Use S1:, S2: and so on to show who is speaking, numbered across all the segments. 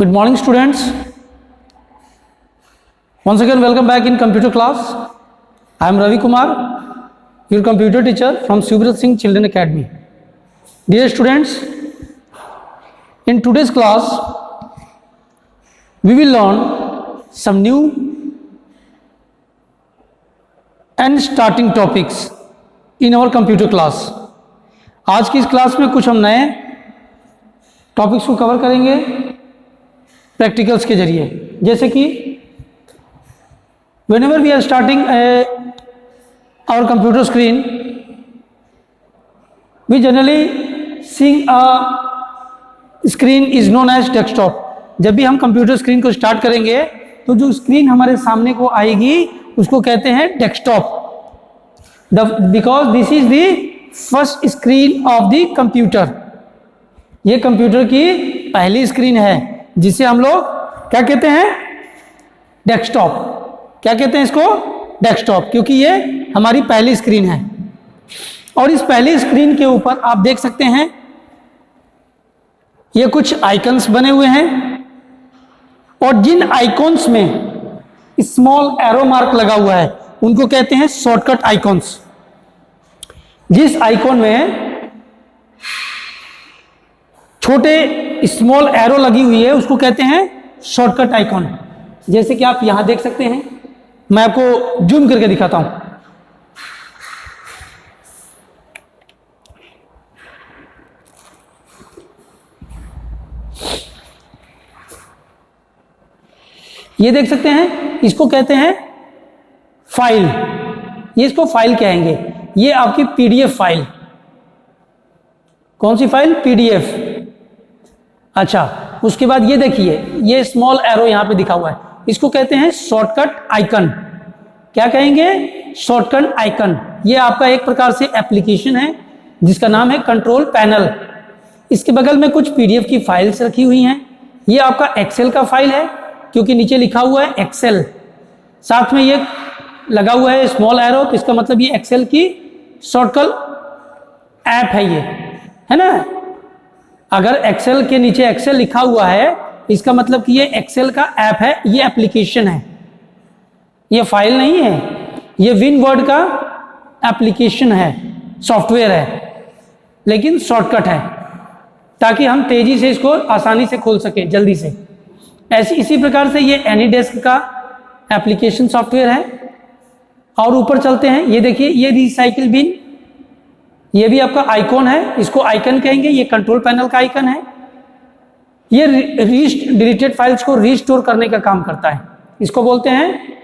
S1: Good morning, students. Once again, welcome back in computer class. I am Ravi Kumar, your computer teacher from Subrat Singh Children Academy. Dear students, in today's class, we will learn some new and starting topics in our computer class. आज की इस class में कुछ हम नए topics को cover करेंगे practicals के जरिए, जैसे कि whenever we are starting our computer screen, we generally seeing a screen is known as desktop. जब भी हम कंप्यूटर स्क्रीन को स्टार्ट करेंगे तो जो स्क्रीन हमारे सामने को आएगी उसको कहते हैं desktop, because this is the first screen of the computer. ये कंप्यूटर की पहली स्क्रीन है जिसे हम लोग क्या कहते हैं, डेस्कटॉप. क्या कहते हैं इसको, डेस्कटॉप, क्योंकि ये हमारी पहली स्क्रीन है. और इस पहली स्क्रीन के ऊपर आप देख सकते हैं ये कुछ आइकन्स बने हुए हैं और जिन आइकॉन्स में स्मॉल एरो मार्क लगा हुआ है उनको कहते हैं शॉर्टकट आइकॉन्स. जिस आइकॉन में छोटे स्मॉल एरो लगी हुई है उसको कहते हैं शॉर्टकट आइकॉन. जैसे कि आप यहां देख सकते हैं, मैं आपको जूम करके दिखाता हूं. ये देख सकते हैं, इसको कहते हैं फाइल. ये इसको फाइल कहेंगे. ये आपकी पीडीएफ फाइल. कौन सी फाइल, पीडीएफ. अच्छा, उसके बाद ये देखिए, ये स्मॉल एरो यहां पे दिखा हुआ है, इसको कहते हैं शॉर्टकट आइकन. क्या कहेंगे, शॉर्टकट आइकन. ये आपका एक प्रकार से एप्लीकेशन है जिसका नाम है कंट्रोल पैनल. इसके बगल में कुछ पीडीएफ की फाइल्स रखी हुई हैं. ये आपका एक्सेल का फाइल है क्योंकि नीचे लिखा हुआ है एक्सेल. साथ में ये लगा हुआ है स्मॉल एरो, तो इसका मतलब ये एक्सेल की शॉर्टकट ऐप है, ये है ना. अगर एक्सेल के नीचे एक्सेल लिखा हुआ है इसका मतलब कि ये एक्सेल का ऐप है, ये एप्लीकेशन है, ये फाइल नहीं है. ये विनवर्ड का एप्लीकेशन है, सॉफ्टवेयर है, लेकिन शॉर्टकट है ताकि हम तेजी से इसको आसानी से खोल सके, जल्दी से. इसी प्रकार से ये एनीडेस्क का एप्लीकेशन सॉफ्टवेयर है. और ऊपर चलते हैं, ये देखिए, ये रिसाइकिल बिन, ये भी आपका आइकॉन है, इसको आइकन कहेंगे. ये कंट्रोल पैनल का आइकन है. ये डिलीटेड फाइल्स को रीस्टोर करने का काम करता है, इसको बोलते हैं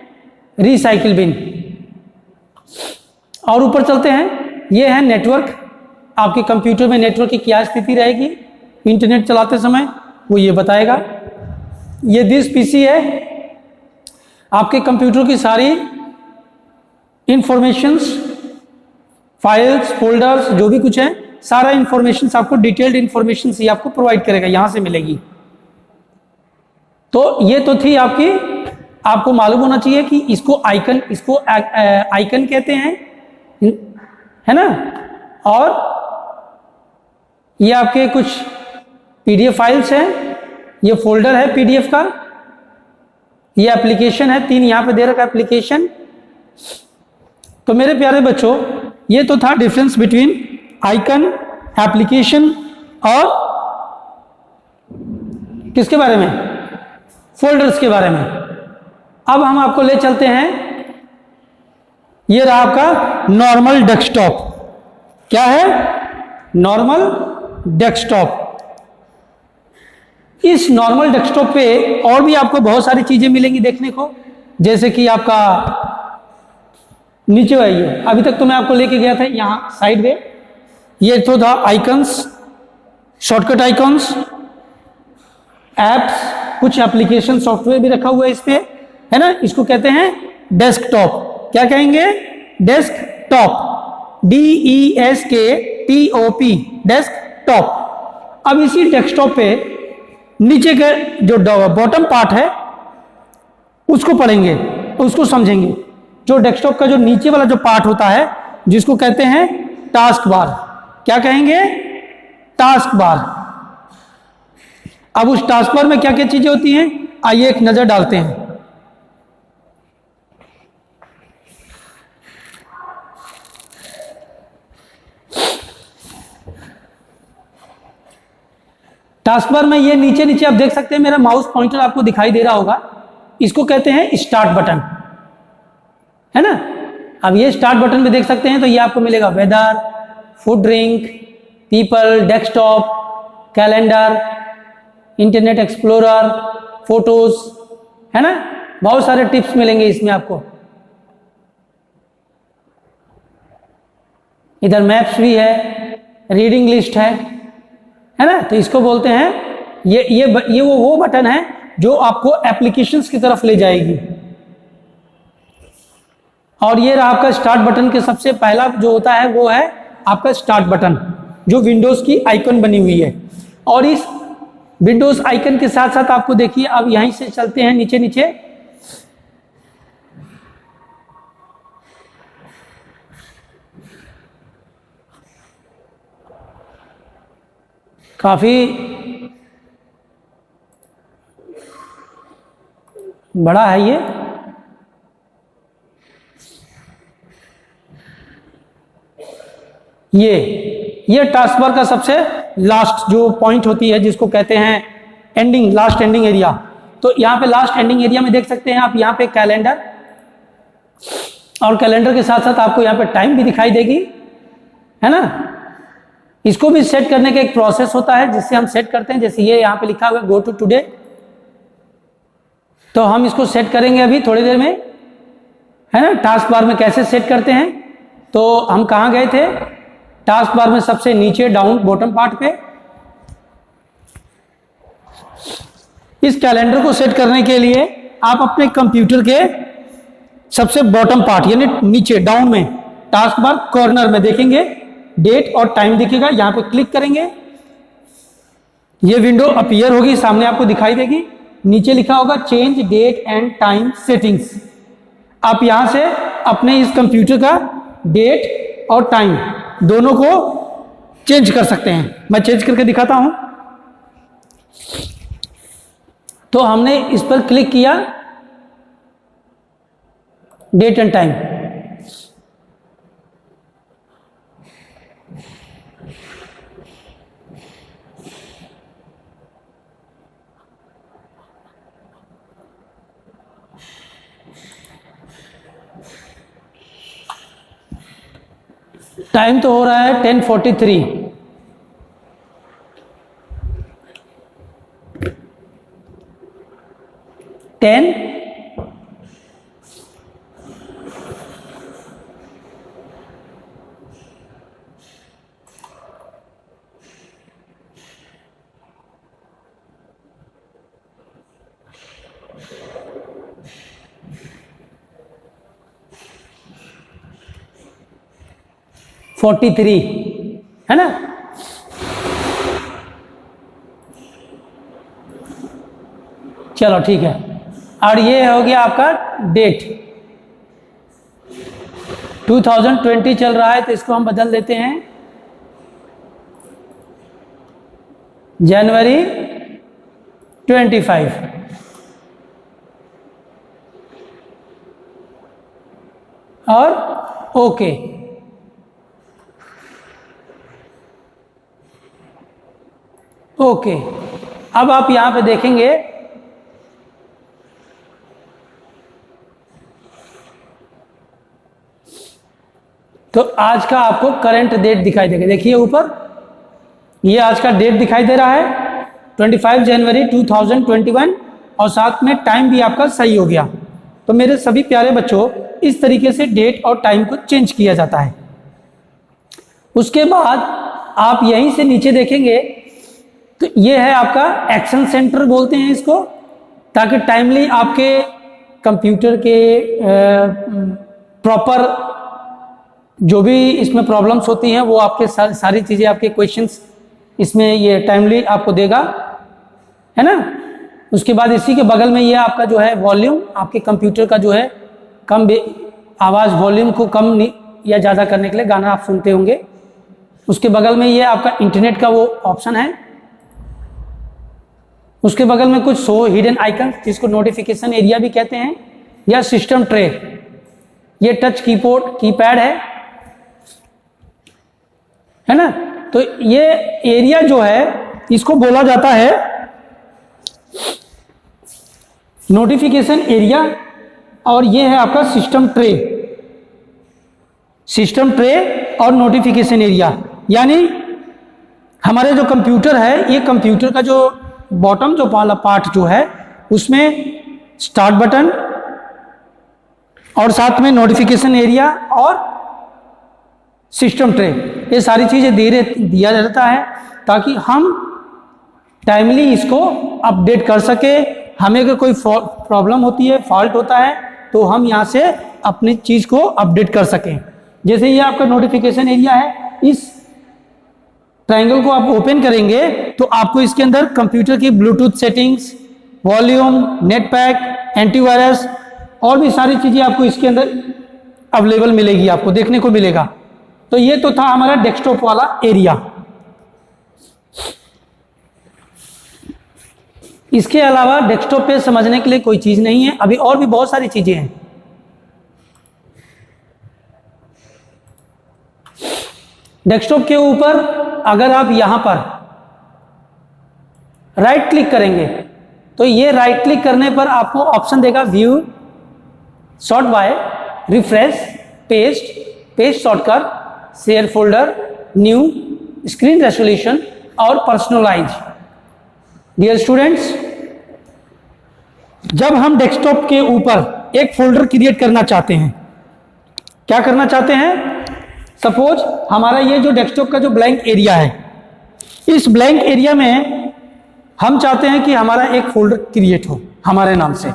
S1: रिसाइकिल बिन. और ऊपर चलते हैं, ये है नेटवर्क. आपके कंप्यूटर में नेटवर्क की क्या स्थिति रहेगी इंटरनेट चलाते समय, वो ये बताएगा. ये दिस पीसी है, आपके कंप्यूटर की सारी इंफॉर्मेशंस, फाइल्स, फोल्डर्स, जो भी कुछ है, सारा इंफॉर्मेशन आपको, डिटेल्ड इंफॉर्मेशन ही आपको प्रोवाइड करेगा, यहां से मिलेगी. तो ये तो थी आपकी, आपको मालूम होना चाहिए कि इसको आइकन, इसको आइकन कहते हैं, है ना. और ये आपके कुछ पीडीएफ फाइल्स हैं, ये फोल्डर है पीडीएफ का, ये एप्लीकेशन है, 3 यहां पे दे रखा एप्लीकेशन. तो मेरे प्यारे बच्चों, ये तो था डिफरेंस बिटवीन आइकन, एप्लीकेशन और किसके बारे में, फोल्डर्स के बारे में. अब हम आपको ले चलते हैं, ये रहा आपका नॉर्मल डेस्कटॉप. क्या है, नॉर्मल डेस्कटॉप. इस नॉर्मल डेस्कटॉप पे और भी आपको बहुत सारी चीजें मिलेंगी देखने को, जैसे कि आपका नीचे आइए, अभी तक तो मैं आपको लेके गया था यहां साइड में. ये तो था आइकन्स, शॉर्टकट आइकॉन्स, एप्स, कुछ एप्लीकेशन सॉफ्टवेयर भी रखा हुआ है इस पे, है ना. इसको कहते हैं डेस्कटॉप. क्या कहेंगे, डेस्कटॉप. DESKTOP, desktop. अब इसी डेस्कटॉप पे नीचे का जो बॉटम पार्ट है उसको पढ़ेंगे, उसको समझेंगे. जो डेस्कटॉप का जो नीचे वाला जो पार्ट होता है जिसको कहते हैं टास्क बार. क्या कहेंगे, टास्क बार. अब उस टास्क बार में क्या क्या चीजें होती हैं, आइए एक नजर डालते हैं। टास्क बार में ये नीचे नीचे आप देख सकते हैं, मेरा माउस पॉइंटर आपको दिखाई दे रहा होगा, इसको कहते हैं स्टार्ट बटन, है ना। अब ये स्टार्ट बटन पे देख सकते हैं तो ये आपको मिलेगा weather, food drink, people, desktop, calendar, Internet Explorer, photos, है ना। बहुत सारे टिप्स मिलेंगे इसमें आपको। इधर मैप्स भी है, रीडिंग लिस्ट है ना। तो इसको बोलते हैं, ये वो बटन है जो आपको एप्लीकेशंस की तरफ ले जाएगी। और ये रहा आपका स्टार्ट बटन के सबसे पहला जो होता है वो है आपका स्टार्ट बटन, जो विंडोज की आइकन बनी हुई है। और इस विंडोज आइकन के साथ साथ आपको देखिए, अब यहीं से चलते हैं नीचे नीचे, काफी बड़ा है ये टास्क बार का सबसे लास्ट जो पॉइंट होती है जिसको कहते हैं एंडिंग, लास्ट एंडिंग एरिया। तो यहाँ पे लास्ट एंडिंग एरिया में देख सकते हैं आप, यहाँ पे कैलेंडर, और कैलेंडर के साथ साथ आपको यहाँ पे टाइम भी दिखाई देगी, है ना। इसको भी सेट करने का एक प्रोसेस होता है जिससे हम सेट करते हैं। जैसे ये यहाँ पे लिखा हुआ है गो टू टुडे, तो हम इसको सेट करेंगे अभी थोड़ी देर में, है ना। टास्क बार में कैसे सेट करते हैं, तो हम कहाँ गए थे, टास्क बार में सबसे नीचे डाउन बॉटम पार्ट पे। इस कैलेंडर को सेट करने के लिए आप अपने कंप्यूटर के सबसे बॉटम पार्ट यानी नीचे डाउन में टास्क बार कॉर्नर में देखेंगे, डेट और टाइम दिखेगा, यहां पे क्लिक करेंगे, ये विंडो अपीयर होगी, सामने आपको दिखाई देगी। नीचे लिखा होगा change date and time settings. आप यहां से अपने इस कंप्यूटर का डेट और टाइम दोनों को चेंज कर सकते हैं। मैं चेंज करके दिखाता हूं। तो हमने इस पर क्लिक किया, डेट एंड टाइम, टाइम तो हो रहा है 10:43। टेन 43, है ना। चलो ठीक है। और ये हो गया आपका डेट, 2020 चल रहा है तो इसको हम बदल देते हैं जनवरी 25। और ओके। ओके, अब आप यहां पे देखेंगे तो आज का आपको करंट डेट दिखाई देगा। देखिए ऊपर ये आज का डेट दिखाई दे रहा है 25 जनवरी 2021, और साथ में टाइम भी आपका सही हो गया। तो मेरे सभी प्यारे बच्चों, इस तरीके से डेट और टाइम को चेंज किया जाता है। उसके बाद आप यहीं से नीचे देखेंगे तो ये है आपका एक्शन सेंटर बोलते हैं इसको, ताकि टाइमली आपके कंप्यूटर के प्रॉपर जो भी इसमें प्रॉब्लम्स होती हैं वो आपके सारी चीज़ें, आपके क्वेश्चंस इसमें ये टाइमली आपको देगा, है ना। उसके बाद इसी के बगल में ये आपका जो है वॉल्यूम, आपके कंप्यूटर का जो है कम आवाज़, वॉल्यूम को कम या ज़्यादा करने के लिए गाना आप सुनते होंगे। उसके बगल में ये आपका इंटरनेट का वो ऑप्शन है, उसके बगल में कुछ शो हिडन आइकन जिसको नोटिफिकेशन एरिया भी कहते हैं, या सिस्टम ट्रे। ये टच कीपैड है ना। तो ये एरिया जो है इसको बोला जाता है नोटिफिकेशन एरिया, और ये है आपका सिस्टम ट्रे। सिस्टम ट्रे और नोटिफिकेशन एरिया, यानी हमारे जो कंप्यूटर है, ये कंप्यूटर का जो बॉटम जो वाला पार्ट जो है उसमें स्टार्ट बटन और साथ में नोटिफिकेशन एरिया और सिस्टम ट्रे, ये सारी चीजें दिया जाता है ताकि हम टाइमली इसको अपडेट कर सके। हमें अगर कोई प्रॉब्लम होती है, फॉल्ट होता है, तो हम यहाँ से अपनी चीज को अपडेट कर सकें। जैसे ये आपका नोटिफिकेशन एरिया है, इस ट्रायंगल को आप ओपन करेंगे तो आपको इसके अंदर कंप्यूटर की Bluetooth settings, volume, net pack, antivirus और भी सारी चीजें आपको इसके अंदर अवेलेबल मिलेगी, आपको देखने को मिलेगा। तो ये तो था हमारा डेस्कटॉप वाला एरिया। इसके अलावा डेस्कटॉप पे समझने के लिए कोई चीज नहीं है, अभी और भी बहुत सारी चीजें हैं। डेस्कटॉप के ऊपर अगर आप यहां पर राइट क्लिक करेंगे तो ये राइट क्लिक करने पर आपको ऑप्शन देगा view, sort by, refresh, paste shortcut, share folder, new, screen resolution और पर्सनलाइज। डियर स्टूडेंट्स, जब हम डेस्कटॉप के ऊपर एक फोल्डर क्रिएट करना चाहते हैं, क्या करना चाहते हैं? सपोज हमारा ये जो डेस्कटॉप का जो ब्लैंक एरिया है, इस ब्लैंक एरिया में हम चाहते हैं कि हमारा एक फोल्डर क्रिएट हो हमारे नाम से।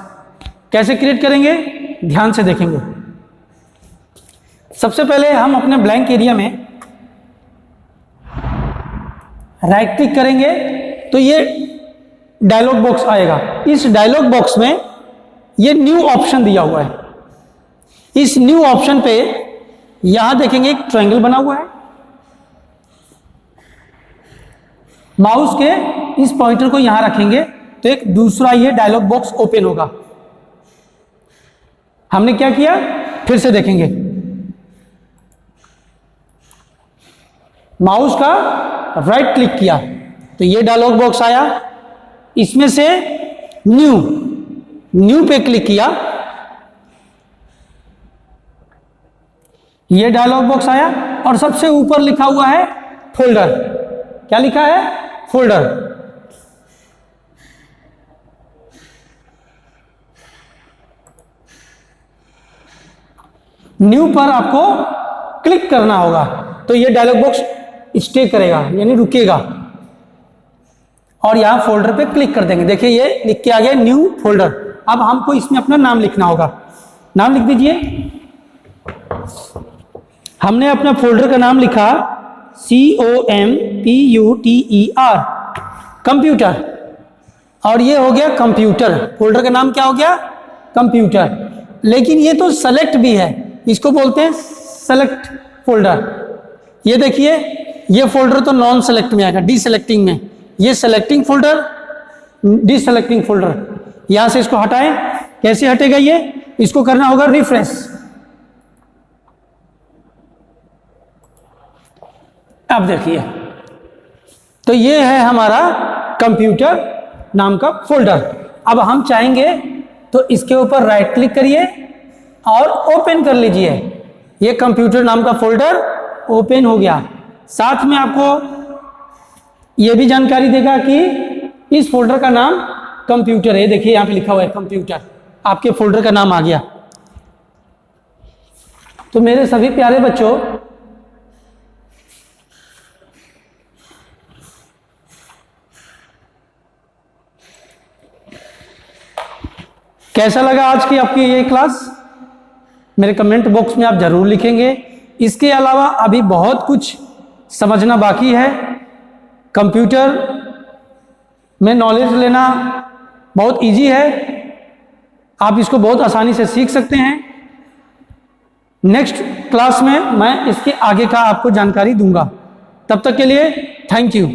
S1: कैसे क्रिएट करेंगे? ध्यान से देखेंगे। सबसे पहले हम अपने ब्लैंक एरिया में राइट क्लिक करेंगे तो ये डायलॉग बॉक्स आएगा। इस डायलॉग बॉक्स में ये न्यू ऑप्शन दिया हुआ है। इस न्यू ऑप्शन पे यहां देखेंगे एक ट्रायंगल बना हुआ है। माउस के इस पॉइंटर को यहां रखेंगे तो एक दूसरा ये डायलॉग बॉक्स ओपन होगा। हमने क्या किया, फिर से देखेंगे। माउस का राइट क्लिक किया तो ये डायलॉग बॉक्स आया। इसमें से न्यू पे क्लिक किया, ये डायलॉग बॉक्स आया और सबसे ऊपर लिखा हुआ है फोल्डर। क्या लिखा है? फोल्डर। न्यू पर आपको क्लिक करना होगा तो ये डायलॉग बॉक्स स्टे करेगा, यानी रुकेगा, और यहां फोल्डर पे क्लिक कर देंगे। देखिए ये लिख के आ गया न्यू फोल्डर। अब हमको इसमें अपना नाम लिखना होगा। नाम लिख दीजिए। हमने अपना फोल्डर का नाम लिखा COMPUTER, कंप्यूटर, और ये हो गया कंप्यूटर। फोल्डर का नाम क्या हो गया? कंप्यूटर। लेकिन ये तो सेलेक्ट भी है, इसको बोलते हैं सेलेक्ट फोल्डर। ये देखिए ये फोल्डर तो नॉन सेलेक्ट में आएगा, डीसेलेक्टिंग में। ये सेलेक्टिंग फोल्डर, डीसेलेक्टिंग फोल्डर। यहां से इसको हटाएं। कैसे हटेगा ये? इसको करना होगा रिफ्रेश। अब देखिए तो ये है हमारा कंप्यूटर नाम का फोल्डर। अब हम चाहेंगे तो इसके ऊपर राइट क्लिक करिए और ओपन कर लीजिए। ये कंप्यूटर नाम का फोल्डर ओपन हो गया। साथ में आपको यह भी जानकारी देगा कि इस फोल्डर का नाम कंप्यूटर है। देखिए यहां पे लिखा हुआ है कंप्यूटर, आपके फोल्डर का नाम आ गया। तो मेरे सभी प्यारे बच्चों, कैसा लगा आज की आपकी ये क्लास? मेरे कमेंट बॉक्स में आप जरूर लिखेंगे। इसके अलावा अभी बहुत कुछ समझना बाकी है। कंप्यूटर में नॉलेज लेना बहुत इजी है, आप इसको बहुत आसानी से सीख सकते हैं। नेक्स्ट क्लास में मैं इसके आगे का आपको जानकारी दूंगा। तब तक के लिए थैंक यू।